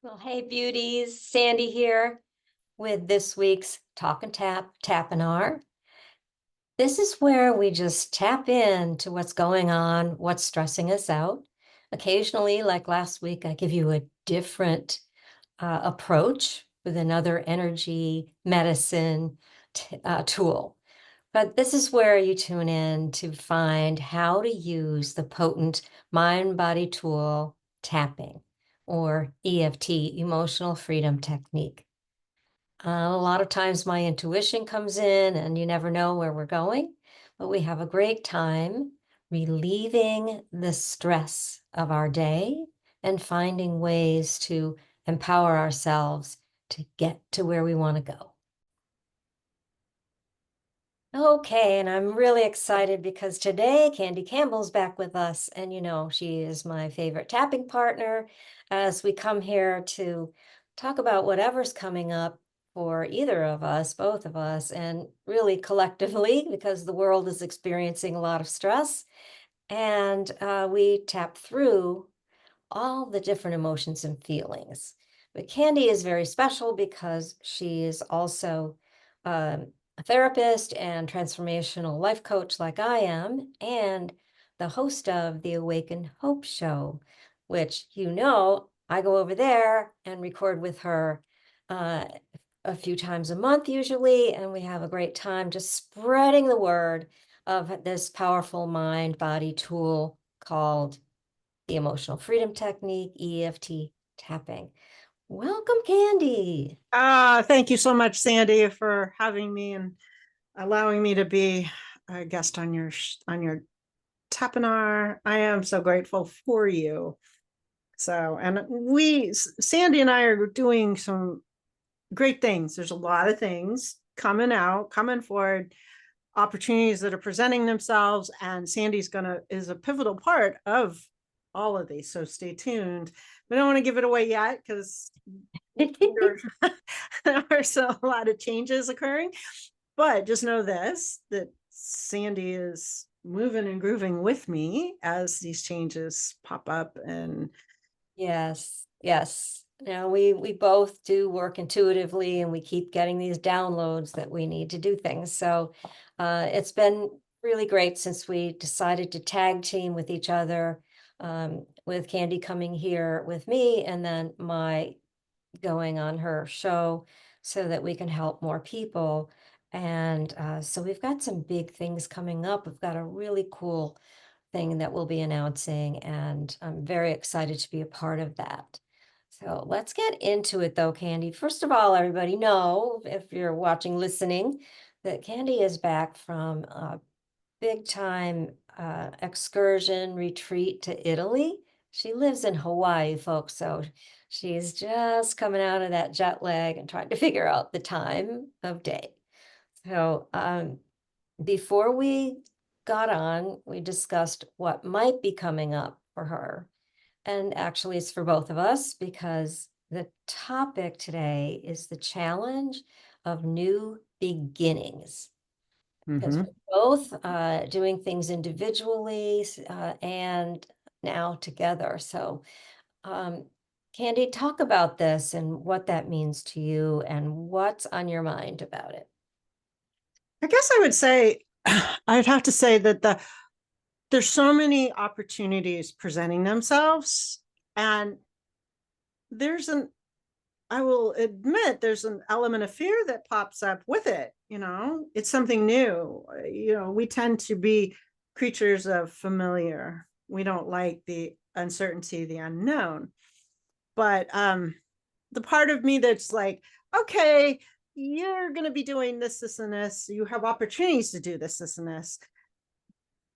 Well, hey, beauties. Sandy here with this week's Talk and Tap Tapinar. This is where we just tap into what's going on, what's stressing us out. Occasionally, like last week, I give you a different approach with another energy medicine tool. But this is where you tune in to find how to use the potent mind-body tool tapping, or EFT, emotional freedom technique. A lot of times my intuition comes in and you never know where we're going, but we have a great time relieving the stress of our day and finding ways to empower ourselves to get to where we want to go. Okay, and I'm really excited because today Kandiee Campbell's back with us, and she is my favorite tapping partner as we come here to talk about whatever's coming up for either of us, both of us, and really collectively because the world is experiencing a lot of stress. And we tap through all the different emotions and feelings. But Kandiee is very special because she is also a therapist and transformational life coach like I am, and the host of the Awaken Hope Show, which I go over there and record with her a few times a month usually, and we have a great time just spreading the word of this powerful mind-body tool called the Emotional Freedom Technique, EFT tapping. Welcome, Kandiee. Thank you so much, Sandy, for having me and allowing me to be a guest on your Tapinar. I am so grateful for you. And Sandy and I are doing some great things. There's a lot of things coming forward, opportunities that are presenting themselves, and Sandy's is a pivotal part of all of these. So stay tuned. We don't want to give it away yet because there's a lot of changes occurring, but just know that Sandy is moving and grooving with me as these changes pop up. And yes. We both do work intuitively, and we keep getting these downloads that we need to do things. So it's been really great since we decided to tag team with each other, with Kandiee coming here with me and then my going on her show so that we can help more people. And so we've got some big things coming up. We've got a really cool thing that we'll be announcing, and I'm very excited to be a part of that. So let's get into it though, Kandiee. First of all, everybody know, if you're watching, listening, that Kandiee is back from a big time excursion retreat to Italy. She lives in Hawaii, folks, so she's just coming out of that jet lag and trying to figure out the time of day. So before we got on, we discussed what might be coming up for her. And actually, it's for both of us because the topic today is the challenge of new beginnings. Because we're both doing things individually and now together. So, Kandiee, talk about this and what that means to you and what's on your mind about it. I guess I would say, I'd have to say that there's so many opportunities presenting themselves, and I will admit there's an element of fear that pops up with it. It's something new. We tend to be creatures of familiar. We don't like the uncertainty, the unknown. But the part of me that's like, okay, you're going to be doing this, and this. You have opportunities to do this, and this.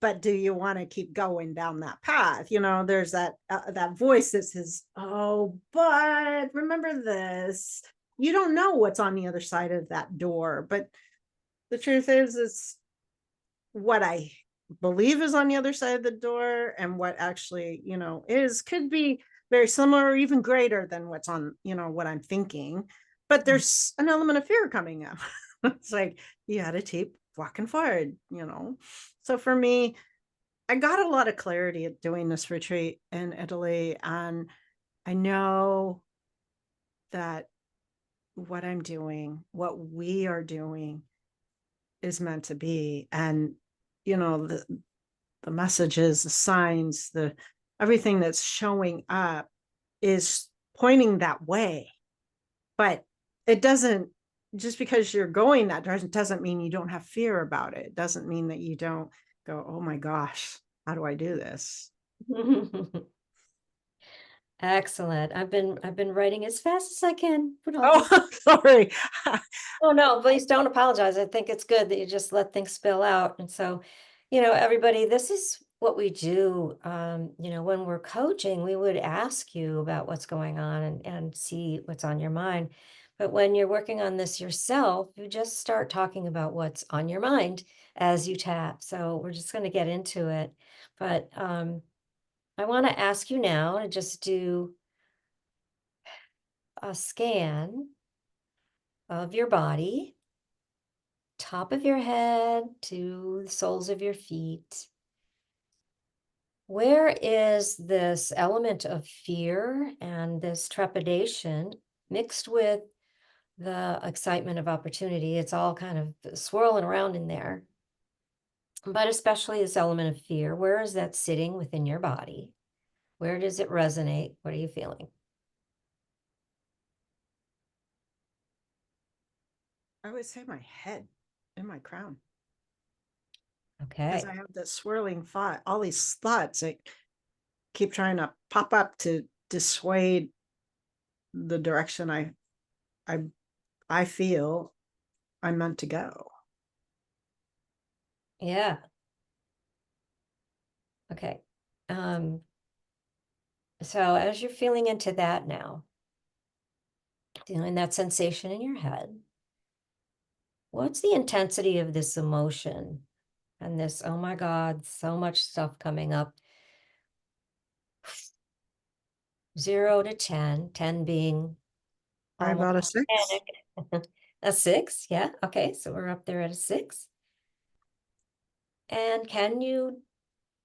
But do you want to keep going down that path? There's that voice that says, oh, but remember this. You don't know what's on the other side of that door. But the truth is what I believe is on the other side of the door and what actually, could be very similar or even greater than what's on, what I'm thinking. But there's an element of fear coming up. It's like, you got to keep walking forward. So for me, I got a lot of clarity at doing this retreat in Italy, and I know that what I'm doing, what we are doing is meant to be. And, the messages, the signs, everything that's showing up is pointing that way. But it doesn't, just because you're going that direction doesn't mean you don't have fear about it. It doesn't mean that you don't go, oh my gosh, how do I do this? Excellent. I've been writing as fast as I can. But Oh, sorry. oh no, please don't apologize. I think it's good that you just let things spill out. And so, everybody, this is what we do. When we're coaching, we would ask you about what's going on and see what's on your mind. But when you're working on this yourself, you just start talking about what's on your mind as you tap. So we're just going to get into it. But I want to ask you now to just do a scan of your body, top of your head to the soles of your feet. Where is this element of fear and this trepidation mixed with the excitement of opportunity? It's all kind of swirling around in there, but especially this element of fear. Where is that sitting within your body? Where does it resonate? What are you feeling? I would say my head and my crown. Because Okay. I have this swirling thought, all these thoughts that keep trying to pop up to dissuade the direction I I feel I'm meant to go. Yeah. Okay. So as you're feeling into that now, feeling that sensation in your head, what's the intensity of this emotion and this, oh my God, so much stuff coming up? 0 to 10, 10 being I almost about a 6. panic. A 6, yeah. Okay, so we're up there at a 6. And can you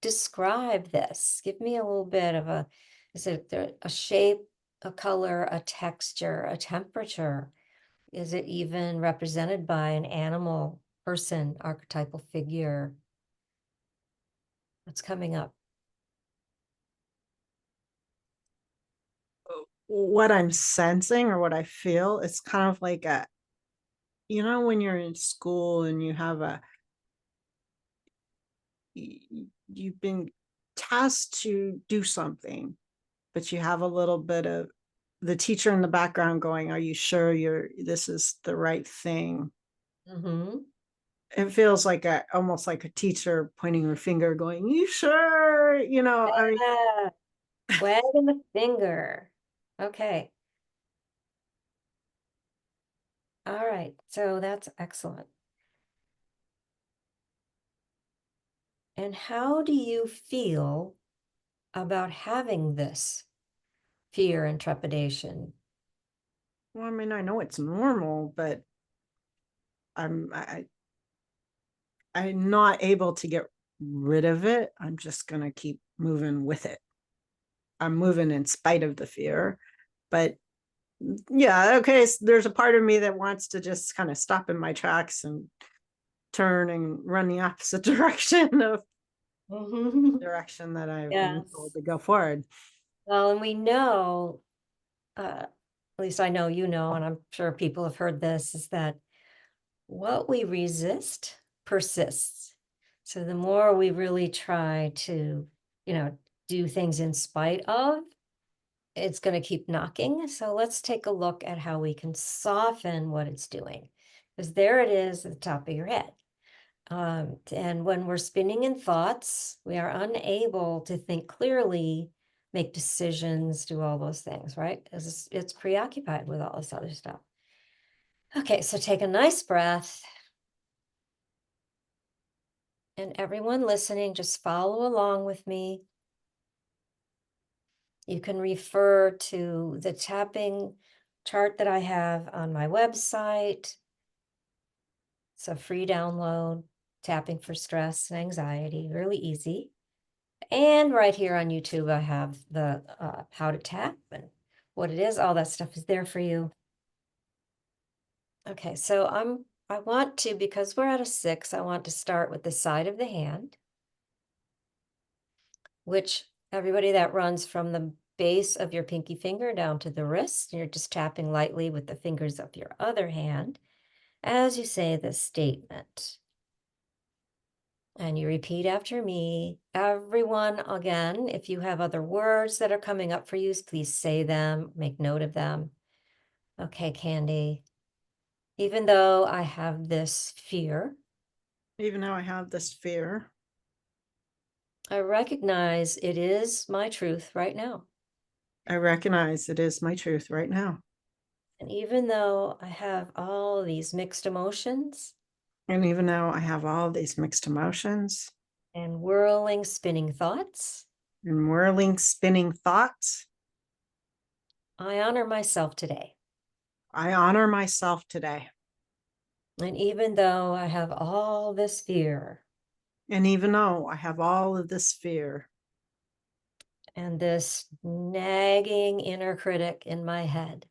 describe this? Give me a little bit of is it a shape, a color, a texture, a temperature? Is it even represented by an animal, person, archetypal figure? What's coming up? What I'm sensing or what I feel, it's kind of like when you're in school and you have you've been tasked to do something, but you have a little bit of the teacher in the background going, are you sure this is the right thing? Mm-hmm. It feels like almost like a teacher pointing her finger going, you sure? I mean, Yeah, wagging the finger. Okay. All right. So that's excellent. And how do you feel about having this fear and trepidation? well, I mean, I know it's normal, but I'm I I'm not able to get rid of it. I'm just gonna keep moving with it. I'm moving in spite of the fear. But yeah, okay, there's a part of me that wants to just kind of stop in my tracks and turn and run the opposite direction of Mhm. direction that I've been told Yes. to go forward. Well, and we know, at least I know you know, and I'm sure people have heard this, is that what we resist persists. So the more we really try to, you know, do things in spite of, it's going to keep knocking. So let's take a look at how we can soften what it's doing. Because there it is at the top of your head. And when we're spinning in thoughts, we are unable to think clearly, make decisions, do all those things, right? Because it's preoccupied with all this other stuff. Okay, so take a nice breath. And everyone listening, just follow along with me. You can refer to the tapping chart that I have on my website. It's a free download, tapping for stress and anxiety, really easy. And right here on YouTube, I have the how to tap and what it is, all that stuff is there for you. Okay, so I want to, because we're at a 6, I want to start with the side of the hand, which everybody, that runs from the base of your pinky finger down to the wrist. And you're just tapping lightly with the fingers of your other hand as you say this statement. And you repeat after me. Everyone, again, if you have other words that are coming up for you, please say them, make note of them. Okay, Kandiee. Even though I have this fear, Even though I have this fear, I recognize it is my truth right now. I recognize it is my truth right now. And even though I have all these mixed emotions And even though I have all these mixed emotions and whirling, spinning thoughts, and whirling, spinning thoughts, I honor myself today. I honor myself today. And even though I have all this fear And even though I have all of this fear and this nagging inner critic in my head,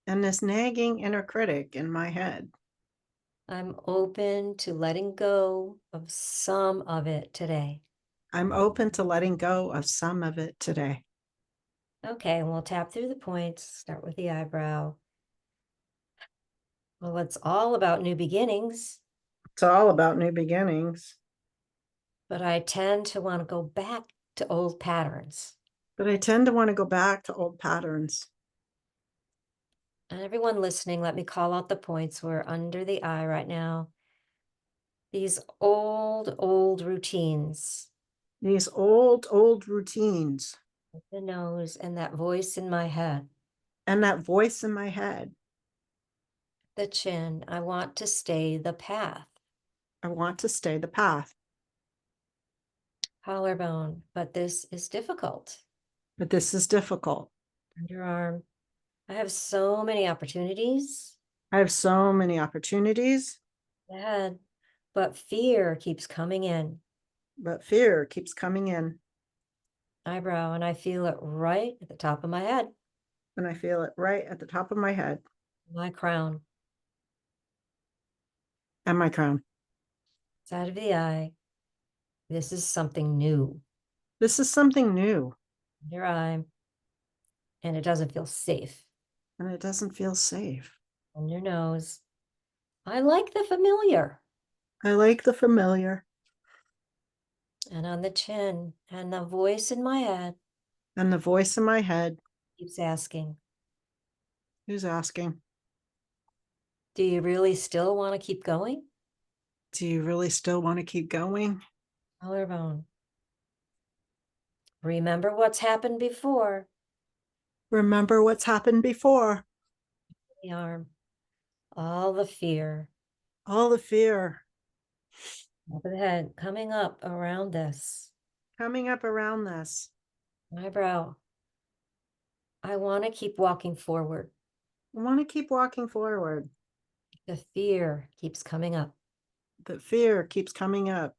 and this nagging inner critic in my head, I'm open to letting go of some of it today. I'm open to letting go of some of it today. Okay, and we'll tap through the points, start with the eyebrow. Well, it's all about new beginnings, It's all about new beginnings, but I tend to want to go back to old patterns. but I tend to want to go back to old patterns. And everyone listening, let me call out the points. We're under the eye right now. These old routines, These old routines the nose and that voice in my head, and that voice in my head. the chin. I want to stay the path. I want to stay the path, Collarbone, but this is difficult. but this is difficult. Underarm. I have so many opportunities I have so many opportunities, ahead, but fear keeps coming in. but fear keeps coming in, Eyebrow, and I feel it right at the top of my head, and I feel it right at the top of my head my crown, and my crown. side of the eye. This is something new. This is something new, Your eye, and it doesn't feel safe. and it doesn't feel safe. On your nose. I like the familiar. I like the familiar, And on the chin, and the voice in my head and the voice in my head keeps asking, who's asking, do you really still want to keep going? do you really still want to keep going? Collarbone. Remember what's happened before. Remember what's happened before. The arm. All the fear. All the fear Top of the head coming up around this. coming up around this. Eyebrow. I want to keep walking forward. I want to keep walking forward. The fear keeps coming up. The fear keeps coming up.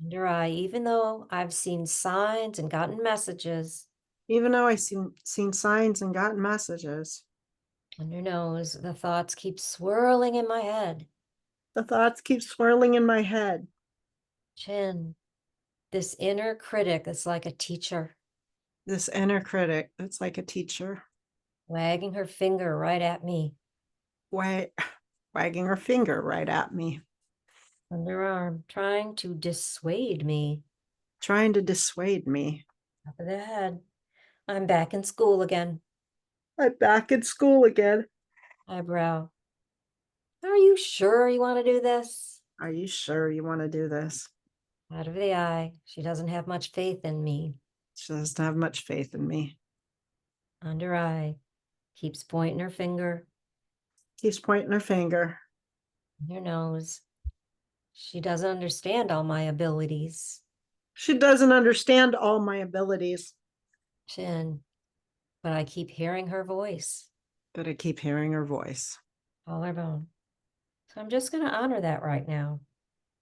Under eye, even though I've seen signs and gotten messages. Even though I've seen signs and gotten messages, On your nose, the thoughts keep swirling in my head. the thoughts keep swirling in my head. Chin. This inner critic is like a teacher, This inner critic that's like a teacher, wagging her finger right at me. wagging her finger right at me, Underarm, trying to dissuade me. trying to dissuade me. Top of the head. I'm back in school again. I'm back in school again. Eyebrow. Are you sure you want to do this? Are you sure you want to do this? Out of the eye. She doesn't have much faith in me. She doesn't have much faith in me. Under eye. Keeps pointing her finger. Keeps pointing her finger. Your nose. She doesn't understand all my abilities. She doesn't understand all my abilities, Chin. But I keep hearing her voice. but I keep hearing her voice. Collarbone. So I'm just going to honor that right now.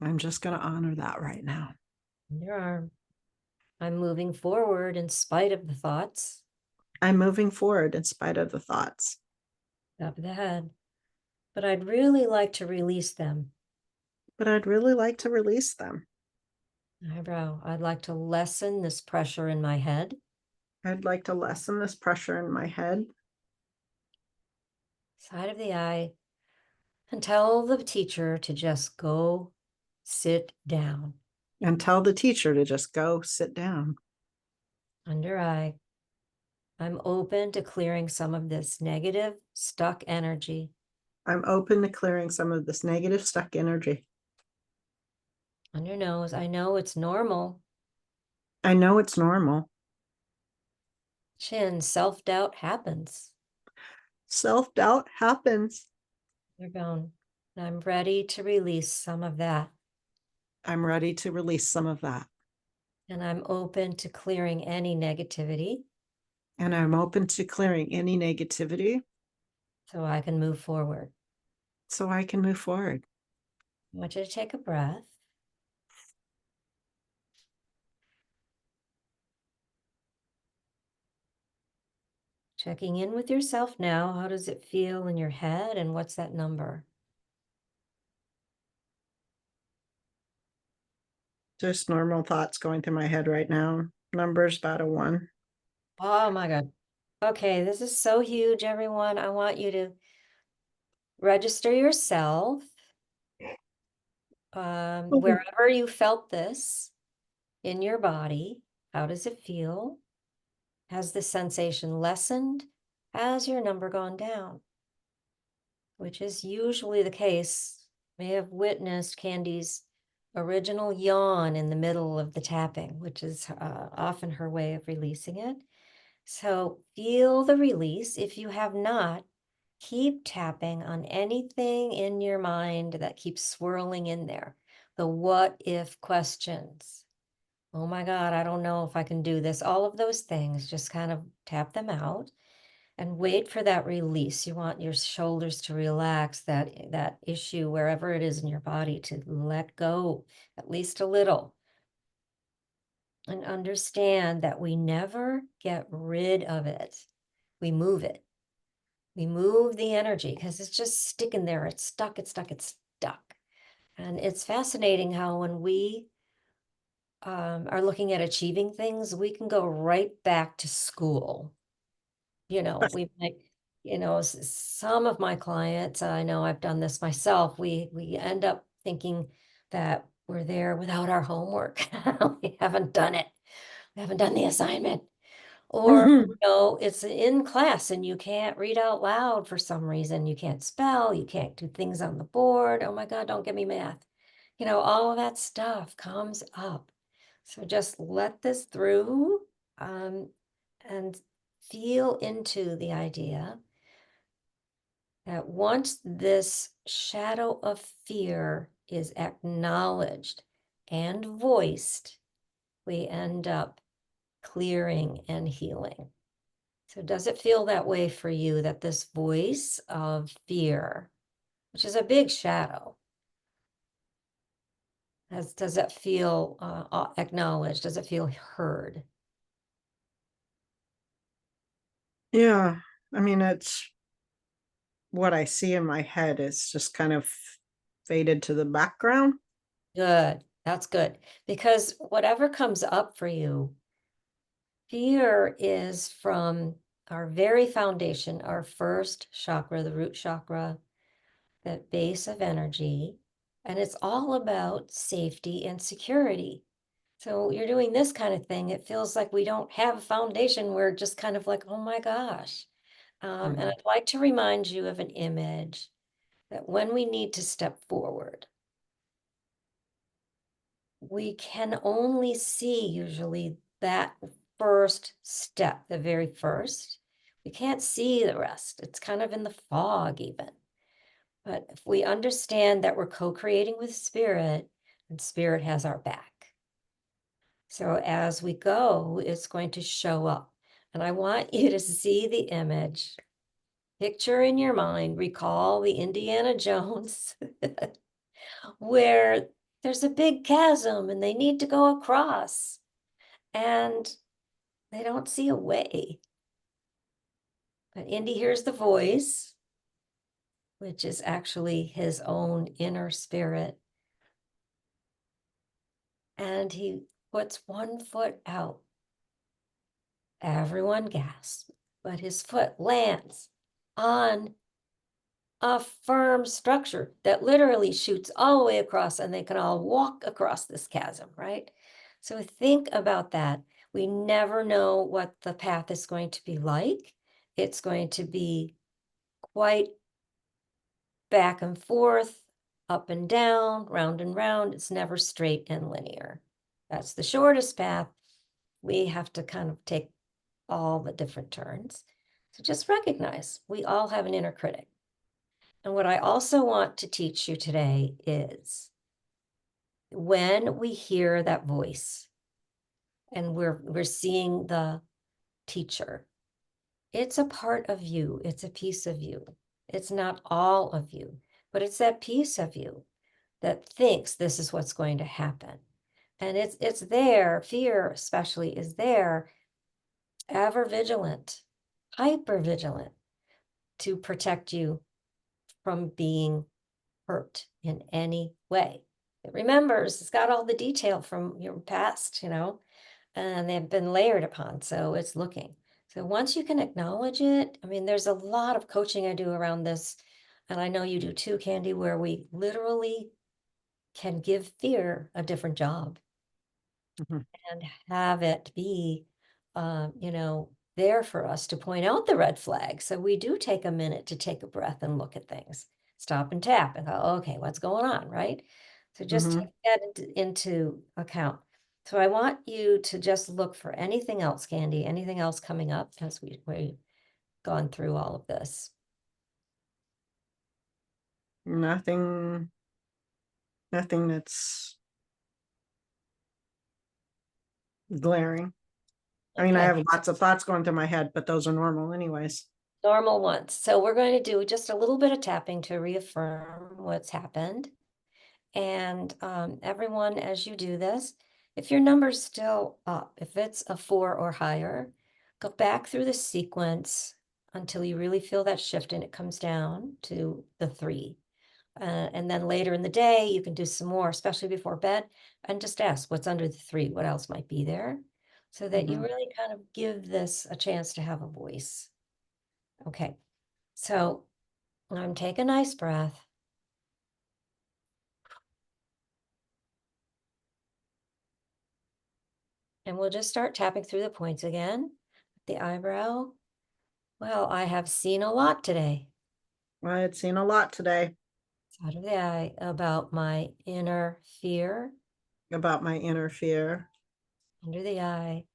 I'm just going to honor that right now. Your arm. I'm moving forward in spite of the thoughts. I'm moving forward in spite of the thoughts. Top of the head. But I'd really like to release them. But I'd really like to release them. Eyebrow. I'd like to lessen this pressure in my head. I'd like to lessen this pressure in my head. Side of the eye. And tell the teacher to just go sit down. And tell the teacher to just go sit down. Under eye. I'm open to clearing some of this negative, stuck energy. I'm open to clearing some of this negative, stuck energy. Under nose. I know it's normal. I know it's normal. Chin. Self-doubt happens. Self-doubt happens. You're going. I'm ready to release some of that. I'm ready to release some of that. And I'm open to clearing any negativity. And I'm open to clearing any negativity. So I can move forward. So I can move forward. I want you to take a breath. Checking in with yourself now. How does it feel in your head and what's that number? Just normal thoughts going through my head right now. Numbers about a 1. Oh my God. Okay, this is so huge, everyone. I want you to register yourself wherever you felt this in your body. How does it feel? Has the sensation lessened? Has your number gone down? Which is usually the case. May have witnessed Kandi's original yawn in the middle of the tapping, which is often her way of releasing it. So feel the release. If you have not, keep tapping on anything in your mind that keeps swirling in there. The what if questions. Oh my God, I don't know if I can do this. All of those things, just kind of tap them out and wait for that release. You want your shoulders to relax, that issue, wherever it is in your body, to let go at least a little. And understand that we never get rid of it. We move it. We move the energy because it's just sticking there. It's stuck, it's stuck, it's stuck. And it's fascinating how when we are looking at achieving things, we can go right back to school. We might, some of my clients, I know I've done this myself, we end up thinking that we're there without our homework. We haven't done it. We haven't done the assignment. Or, it's in class and you can't read out loud for some reason. You can't spell, you can't do things on the board. Oh my God, don't give me math. All of that stuff comes up. So just let this through and feel into the idea that once this shadow of fear is acknowledged and voiced, we end up clearing and healing. So does it feel that way for you, that this voice of fear, which is a big shadow, does that feel acknowledged? Does it feel heard? Yeah. I mean, it's what I see in my head is just kind of faded to the background. Good. That's good. Because whatever comes up for you, fear is from our very foundation, our first chakra, the root chakra, that base of energy. And it's all about safety and security. So you're doing this kind of thing. It feels like we don't have a foundation. We're just kind of like, oh my gosh. And I'd like to remind you of an image that when we need to step forward, we can only see usually that first step, the very first. We can't see the rest. It's kind of in the fog even. But if we understand that we're co-creating with spirit, and spirit has our back. So as we go, it's going to show up. And I want you to see the image, picture in your mind, recall the Indiana Jones, where there's a big chasm and they need to go across and they don't see a way. But Indy hears the voice, which is actually his own inner spirit. And he puts one foot out. Everyone gasps, but his foot lands on a firm structure that literally shoots all the way across, and they can all walk across this chasm, right? So think about that. We never know what the path is going to be like. It's going to be quite back and forth, up and down, round and round. It's never straight and linear. That's the shortest path. We have to kind of take all the different turns. So just recognize we all have an inner critic. And what I also want to teach you today is when we hear that voice and we're seeing the teacher, it's a part of you, it's a piece of you. It's not all of you, but it's that piece of you that thinks this is what's going to happen. And it's there, fear especially is there, ever vigilant, hyper vigilant to protect you from being hurt in any way. It remembers, it's got all the detail from your past, and they've been layered upon, so it's looking. So once you can acknowledge it, I mean, there's a lot of coaching I do around this, and I know you do too, Kandiee, where we literally can give fear a different job. Mhm. And have it be, there for us to point out the red flag. So we do take a minute to take a breath and look at things, stop and tap and go, okay, what's going on, right? So just Mhm. take that into account. So I want you to just look for anything else, Kandiee, anything else coming up as we've gone through all of this. Nothing, nothing that's glaring. I mean, I Okay, have lots of thoughts going through my head, but those are normal anyways. normal ones. So we're going to do just a little bit of tapping to reaffirm what's happened. And everyone, as you do this, if your number's still up, if it's a 4 or higher, go back through the sequence until you really feel that shift and it comes down to the 3. And then later in the day, you can do some more, especially before bed, and just ask what's under the 3, what else might be there, so that you Mhm. really kind of give this a chance to have a voice. Okay, so take a nice breath. And we'll just start tapping through the points again. The eyebrow. Well, I have seen a lot today. I had seen a lot today Out of the eye about my inner fear. about my inner fear Under the eye.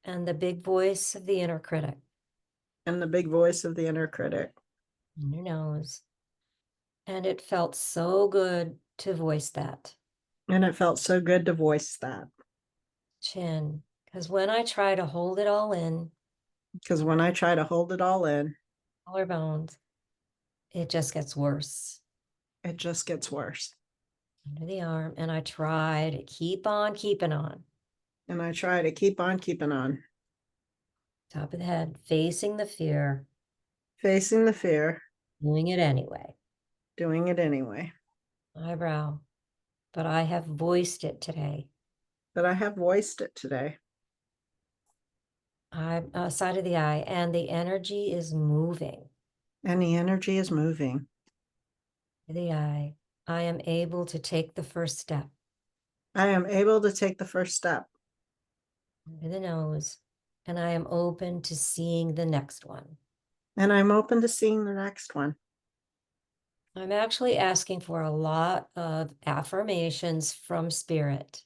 And the big voice of the inner critic. and the big voice of the inner critic. In your nose. And it felt so good to voice that. And it felt so good to voice that. Chin. Because when I try to hold it all in, Because when I try to hold it all in, collarbones, it just gets worse. it just gets worse. Under the arm. And I try to keep on keeping on. And I try to keep on keeping on. Top of the head, facing the fear, Facing the fear, doing it anyway. doing it anyway. Eyebrow. But I have voiced it today. But I have voiced it today. Side of the eye, and the energy is moving. And the energy is moving. The eye. I am able to take the first step. I am able to take the first step. Under the nose. And I am open to seeing the next one. And I'm open to seeing the next one. I'm actually asking for a lot of affirmations from spirit.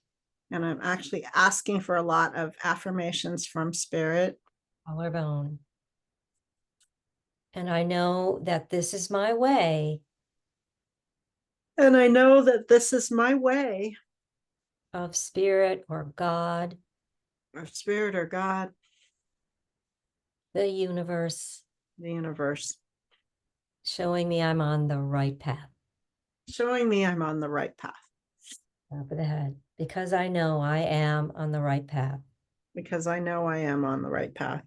And I'm actually asking for a lot of affirmations from spirit. Collarbone. And I know that this is my way And I know that this is my way of spirit or God, of spirit or God, the universe, the universe, showing me I'm on the right path. showing me I'm on the right path. Top of the head, because I know I am on the right path. Because I know I am on the right path.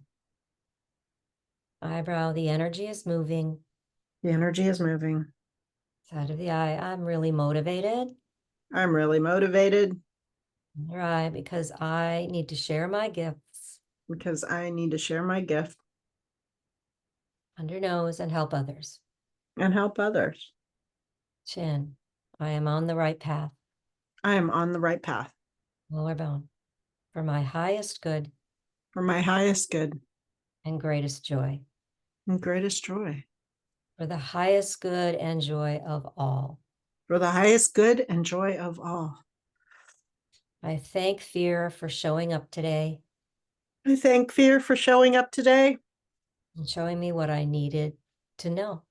Eyebrow, the energy is moving. The energy is moving. Side of the eye, I'm really motivated. I'm really motivated Your eye, because I need to share my gifts. because I need to share my gift Under nose and help others. and help others. Chin, I am on the right path. I am on the right path Lower bone, for my highest good for my highest good and greatest joy. and greatest joy. For the highest good and joy of all. For the highest good and joy of all. I thank fear for showing up today I thank fear for showing up today and showing me what I needed to know.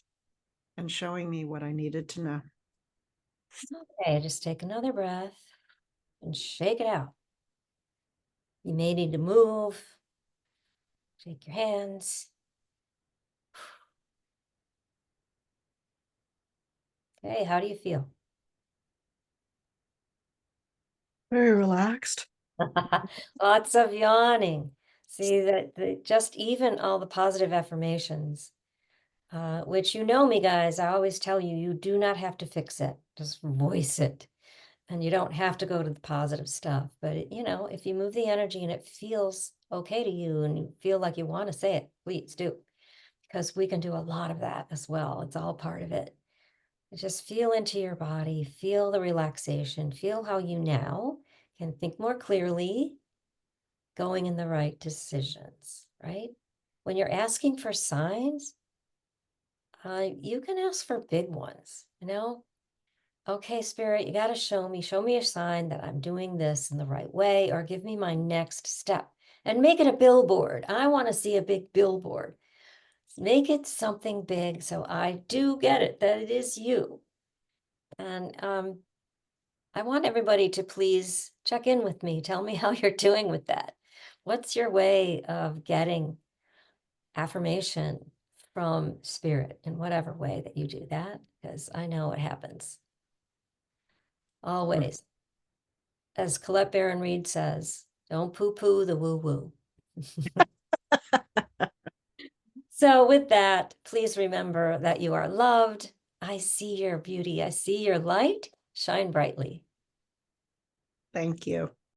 and showing me what I needed to know. Okay, just take another breath and shake it out. You may need to move. Shake your hands. Okay, how do you feel? Very relaxed. Lots of yawning. See that just even all the positive affirmations, which you know me, guys, I always tell you, you do not have to fix it. Just voice it. And you don't have to go to the positive stuff. But, if you move the energy and it feels okay to you and you feel like you want to say it, please do. Because we can do a lot of that as well. It's all part of it. Just feel into your body, feel the relaxation, feel how you now can think more clearly, going in the right decisions, right? When you're asking for signs, you can ask for big ones, Okay, Spirit, you got to show me a sign that I'm doing this in the right way, or give me my next step and make it a billboard. I want to see a big billboard. Make it something big so I do get it, that it is you. And I want everybody to please check in with me. Tell me how you're doing with that. What's your way of getting affirmation from Spirit in whatever way that you do that? Because I know it happens. Always. As Colette Baron Reed says, don't poo-poo the woo-woo. So with that, please remember that you are loved. I see your beauty. I see your light. Shine brightly. Thank you.